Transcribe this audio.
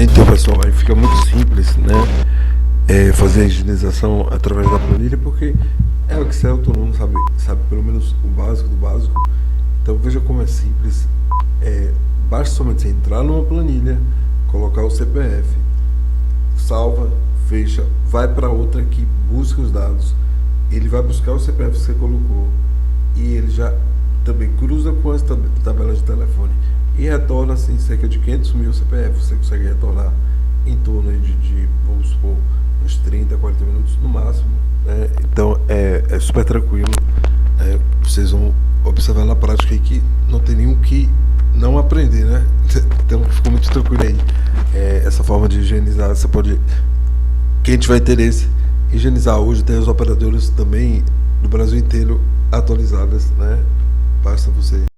Então, pessoal, aí fica muito simples, né? Fazer a higienização através da planilha, porque é o Excel, todo mundo sabe pelo menos o básico do básico. Então veja como é simples. Basta somente você entrar numa planilha, colocar o CPF, salva, fecha, vai para outra que busca os dados, ele vai buscar o CPF que você colocou e ele já também cruza com as tabelas de telefone e retorna assim cerca de 500 mil CPF. Você consegue retornar em torno de vamos supor, uns 30, 40 minutos no máximo, né? Então é super tranquilo. Vocês vão observar na prática aí que não tem nenhum que não aprender, né? Então ficou muito tranquilo aí. Essa forma de higienizar, você pode, quem tiver interesse, higienizar hoje, tem as operadoras também do Brasil inteiro atualizadas, né? Basta você